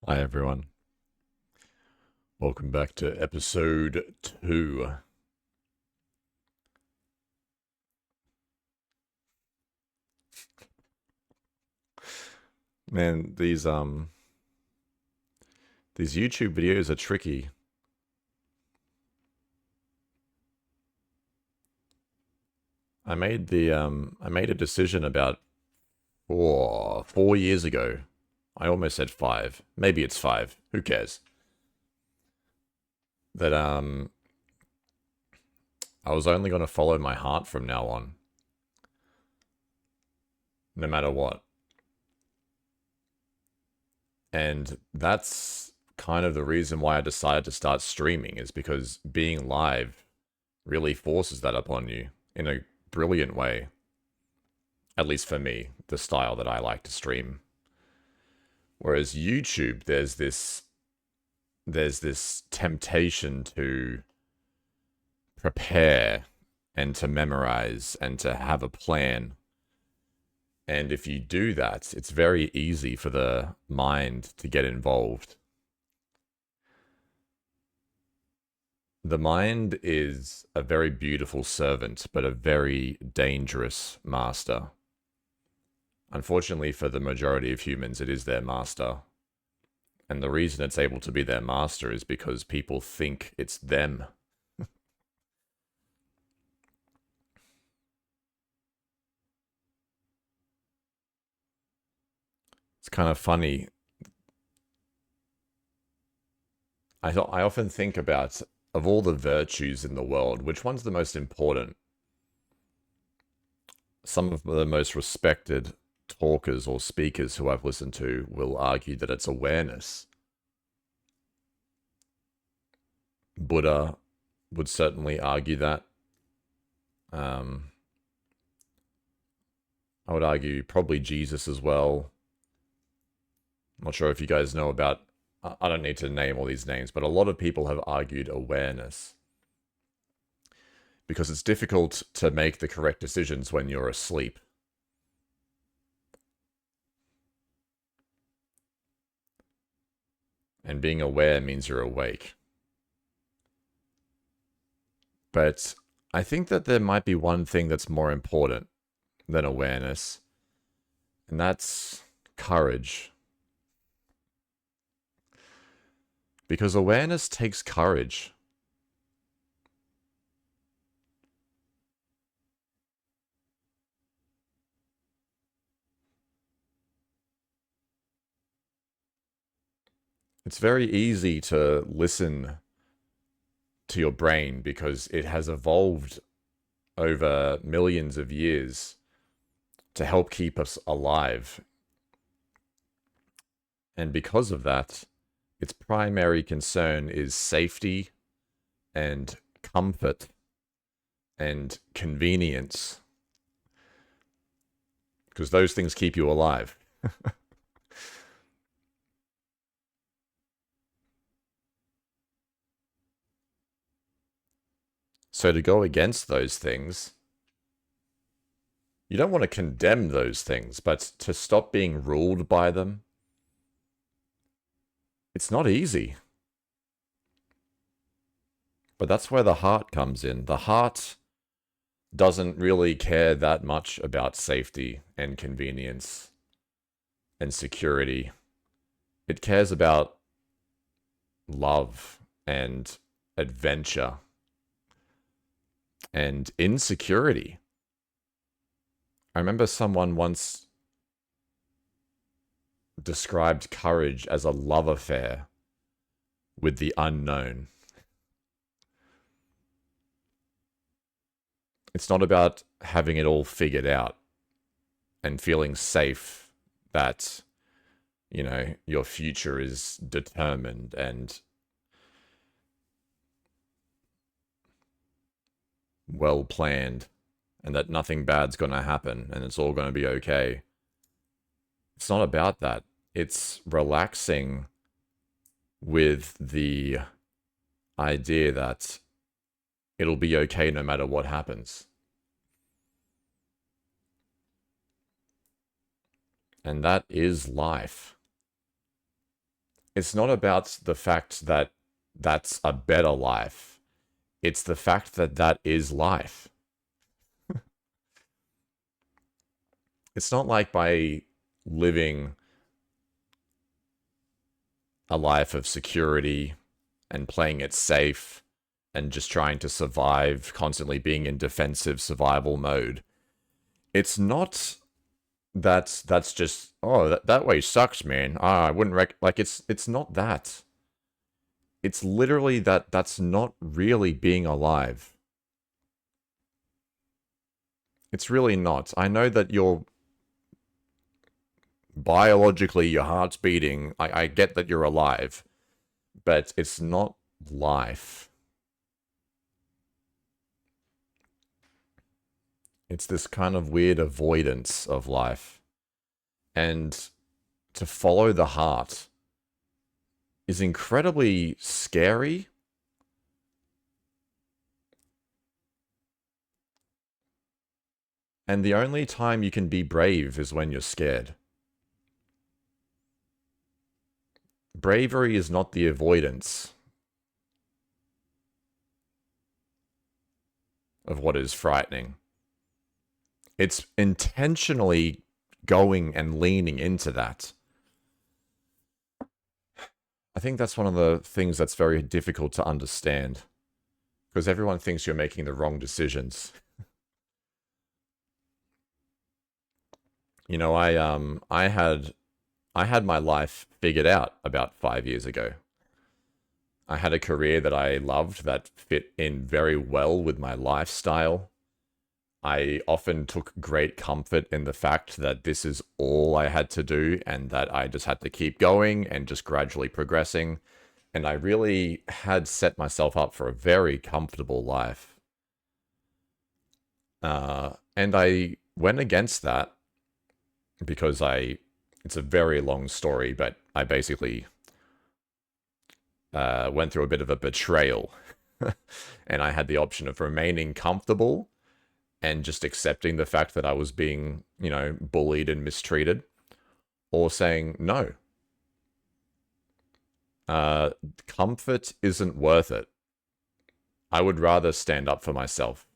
Hi, everyone. Welcome back to episode 2. Man, these YouTube videos are tricky. I made a decision about 4 years ago. I almost said 5. Maybe it's 5. Who cares? That I was only going to follow my heart from now on, no matter what. And that's kind of the reason why I decided to start streaming, is because being live really forces that upon you in a brilliant way. At least for me, the style that I like to stream. Whereas YouTube, there's this temptation to prepare and to memorize and to have a plan. And if you do that, it's very easy for the mind to get involved. The mind is a very beautiful servant, but a very dangerous master. Unfortunately, for the majority of humans, it is their master. And the reason it's able to be their master is because people think it's them. It's kind of funny. I often think about, of all the virtues in the world, which one's the most important? Some of the most respected talkers or speakers who I've listened to will argue that it's awareness. Buddha would certainly argue that. Um, I would argue probably Jesus as well. I'm not sure if you guys know about, I don't need to name all these names, but a lot of people have argued awareness because it's difficult to make the correct decisions when you're asleep. And being aware means you're awake. But I think that there might be one thing that's more important than awareness, and that's courage. Because awareness takes courage. It's very easy to listen to your brain because it has evolved over millions of years to help keep us alive. And because of that, its primary concern is safety and comfort and convenience, because those things keep you alive. So to go against those things, you don't want to condemn those things, but to stop being ruled by them, it's not easy. But that's where the heart comes in. The heart doesn't really care that much about safety and convenience and security. It cares about love and adventure and insecurity. I remember someone once described courage as a love affair with the unknown. It's not about having it all figured out and feeling safe that, your future is determined and well planned and that nothing bad's going to happen and it's all going to be okay. It's not about that. It's relaxing with the idea that it'll be okay no matter what happens. And that is life. It's not about the fact that that's a better life. It's the fact that that is life. It's not like by living a life of security and playing it safe and just trying to survive, constantly being in defensive survival mode. It's not that that's just, oh, that way sucks, man. I wouldn't like it's not that. It's literally that that's not really being alive. It's really not. I know that you're biologically, your heart's beating. I get that you're alive, but it's not life. It's this kind of weird avoidance of life. And to follow the heart is incredibly scary. And the only time you can be brave is when you're scared. Bravery is not the avoidance of what is frightening. It's intentionally going and leaning into that. I think that's one of the things that's very difficult to understand. Because everyone thinks you're making the wrong decisions. You know, I had my life figured out about 5 years ago. I had a career that I loved that fit in very well with my lifestyle. I often took great comfort in the fact that this is all I had to do and that I just had to keep going and just gradually progressing. And I really had set myself up for a very comfortable life. And I went against that because it's a very long story, but I basically went through a bit of a betrayal. And I had the option of remaining comfortable and just accepting the fact that I was being, bullied and mistreated, or saying no. Comfort isn't worth it. I would rather stand up for myself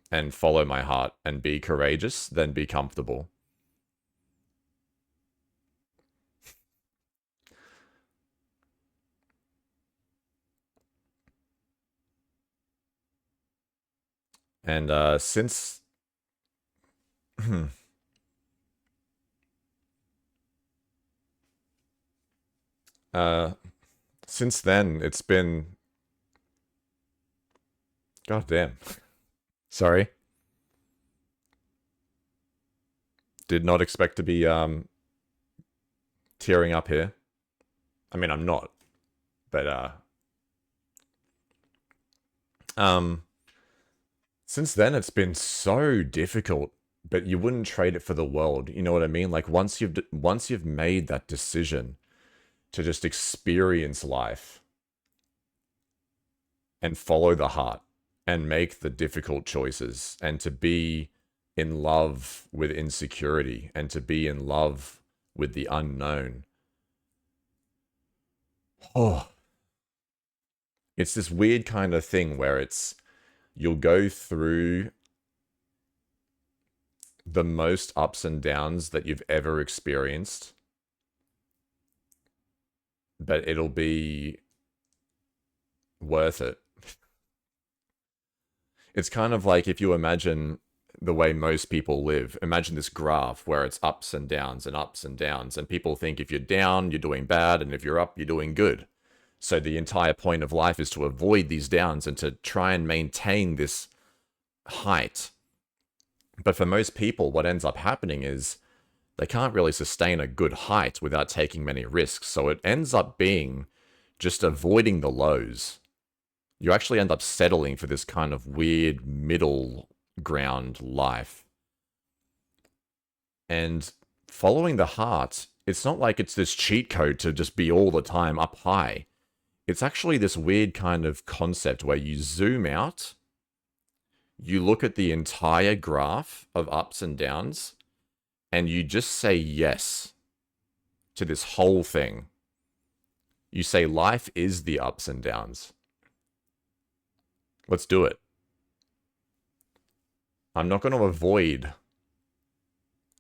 and follow my heart and be courageous than be comfortable. And since then, it's been, god damn. Sorry. Did not expect to be tearing up here. I mean, I'm not, but um since then it's been so difficult, but you wouldn't trade it for the world. You know what I mean? Like once you've made that decision to just experience life and follow the heart and make the difficult choices and to be in love with insecurity and to be in love with the unknown. Oh, it's this weird kind of thing where you'll go through the most ups and downs that you've ever experienced, but it'll be worth it. It's kind of like if you imagine the way most people live. Imagine this graph where it's ups and downs and ups and downs, and people think if you're down, you're doing bad, and if you're up, you're doing good. So the entire point of life is to avoid these downs and to try and maintain this height. But for most people, what ends up happening is they can't really sustain a good height without taking many risks. So it ends up being just avoiding the lows. You actually end up settling for this kind of weird middle ground life. And following the heart, it's not like it's this cheat code to just be all the time up high. It's actually this weird kind of concept where you zoom out, you look at the entire graph of ups and downs, and you just say yes to this whole thing. You say life is the ups and downs. Let's do it. I'm not going to avoid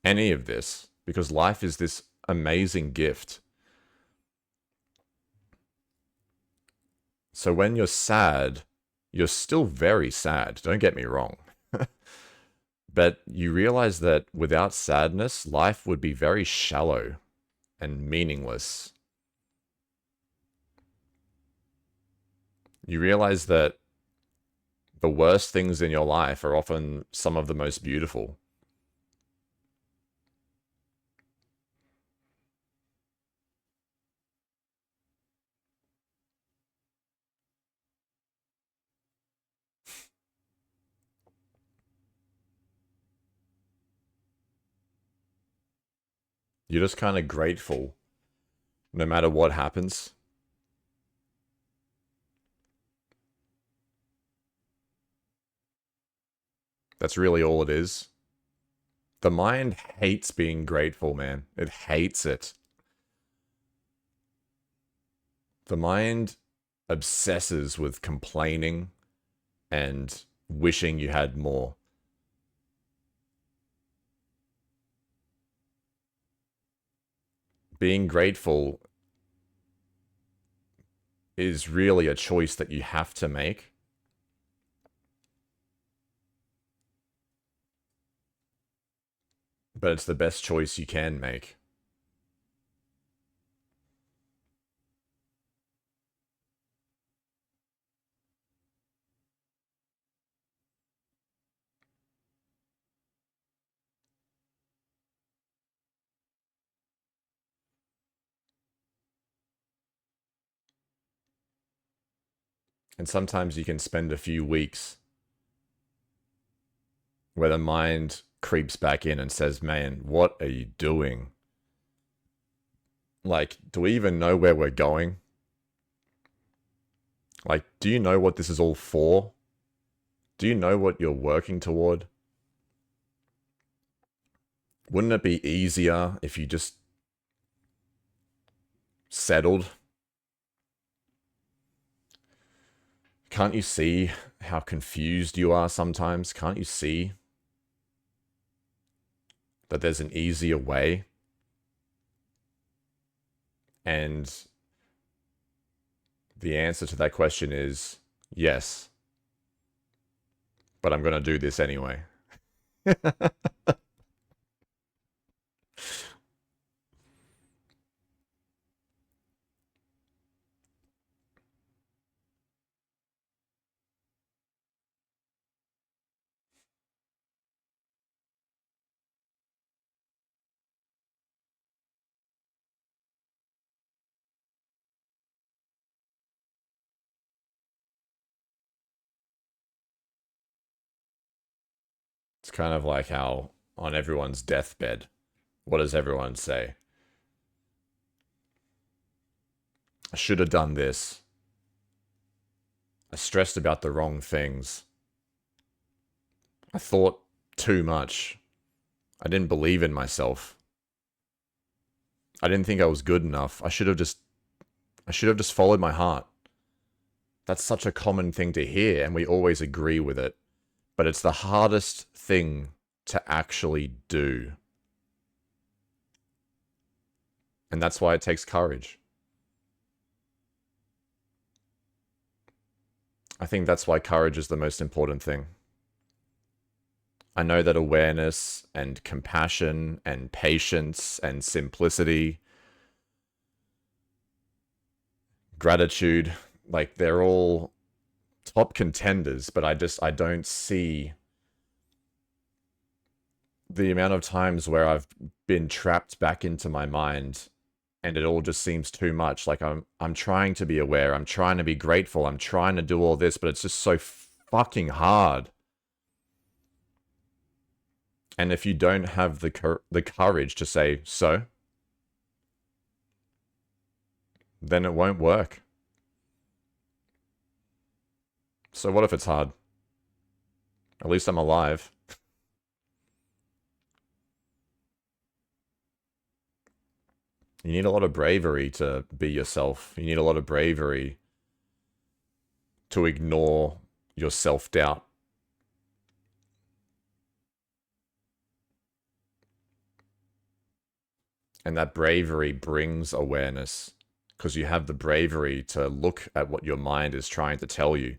any of this because life is this amazing gift. So when you're sad, you're still very sad. Don't get me wrong. But you realize that without sadness, life would be very shallow and meaningless. You realize that the worst things in your life are often some of the most beautiful. You're just kind of grateful no matter what happens. That's really all it is. The mind hates being grateful, man. It hates it. The mind obsesses with complaining and wishing you had more. Being grateful is really a choice that you have to make. But it's the best choice you can make. And sometimes you can spend a few weeks where the mind creeps back in and says, man, what are you doing? Like, do we even know where we're going? Like, do you know what this is all for? Do you know what you're working toward? Wouldn't it be easier if you just settled? Can't you see how confused you are sometimes? Can't you see that there's an easier way? And the answer to that question is yes. But I'm going to do this anyway. It's kind of like how on everyone's deathbed, what does everyone say? I should have done this. I stressed about the wrong things. I thought too much. I didn't believe in myself. I didn't think I was good enough. I should have just followed my heart. That's such a common thing to hear and we always agree with it. But it's the hardest thing to actually do. And that's why it takes courage. I think that's why courage is the most important thing. I know that awareness and compassion and patience and simplicity, gratitude, like they're all top contenders, but I don't see the amount of times where I've been trapped back into my mind and it all just seems too much. Like I'm trying to be aware, I'm trying to be grateful, I'm trying to do all this, but it's just so fucking hard. And if you don't have the courage to say so, then it won't work. So what if it's hard? At least I'm alive. You need a lot of bravery to be yourself. You need a lot of bravery to ignore your self-doubt. And that bravery brings awareness because you have the bravery to look at what your mind is trying to tell you.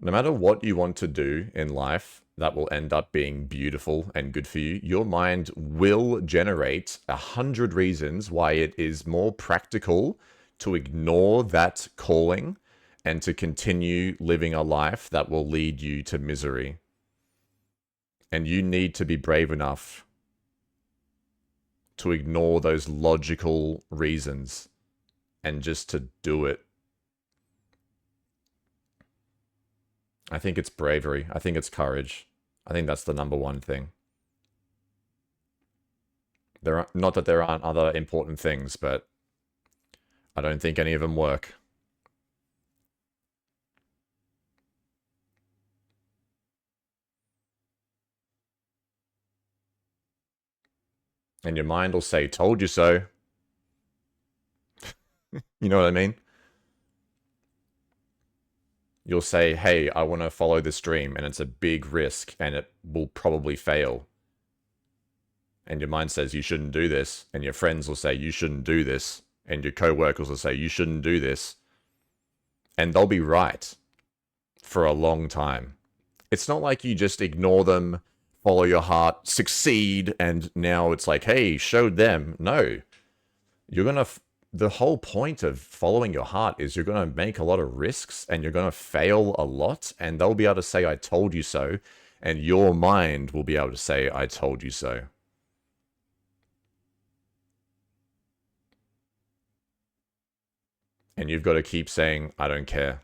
No matter what you want to do in life that will end up being beautiful and good for you, your mind will generate 100 reasons why it is more practical to ignore that calling and to continue living a life that will lead you to misery. And you need to be brave enough to ignore those logical reasons and just to do it. I think it's bravery. I think it's courage. I think that's the number one thing. Not that there aren't other important things, but I don't think any of them work. And your mind will say, told you so. You know what I mean? You'll say, hey, I want to follow this dream, and it's a big risk, and it will probably fail. And your mind says, you shouldn't do this. And your friends will say, you shouldn't do this. And your co-workers will say, you shouldn't do this. And they'll be right for a long time. It's not like you just ignore them, follow your heart, succeed, and now it's like, hey, showed them. No. You're going to... The whole point of following your heart is you're going to make a lot of risks and you're going to fail a lot, and they'll be able to say, I told you so, and your mind will be able to say, I told you so. And you've got to keep saying, I don't care.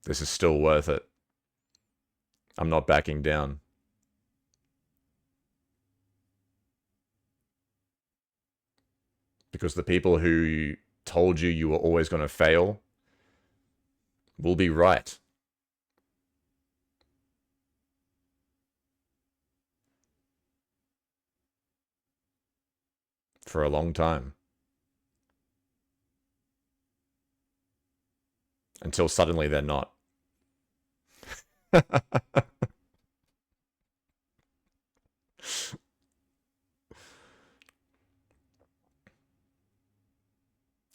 This is still worth it. I'm not backing down. Because the people who told you you were always going to fail will be right. For a long time. Until suddenly they're not.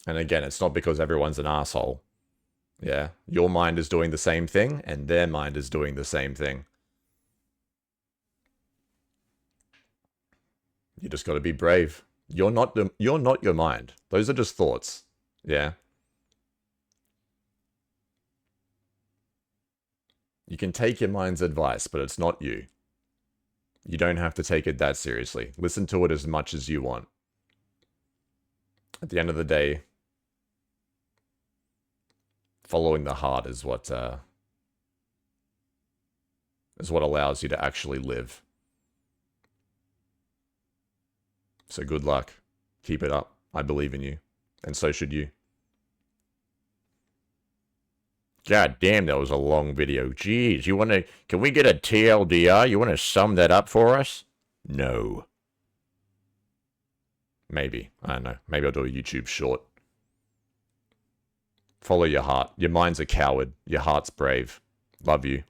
And again, it's not because everyone's an asshole. Yeah, your mind is doing the same thing, and their mind is doing the same thing. You just got to be brave. You're not your mind. Those are just thoughts. Yeah. You can take your mind's advice, but it's not you. You don't have to take it that seriously. Listen to it as much as you want. At the end of the day, following the heart is what allows you to actually live. So good luck. Keep it up. I believe in you. And so should you. God damn, that was a long video. Jeez, can we get a TLDR? You want to sum that up for us? No. Maybe. I don't know. Maybe I'll do a YouTube short. Follow your heart. Your mind's a coward. Your heart's brave. Love you.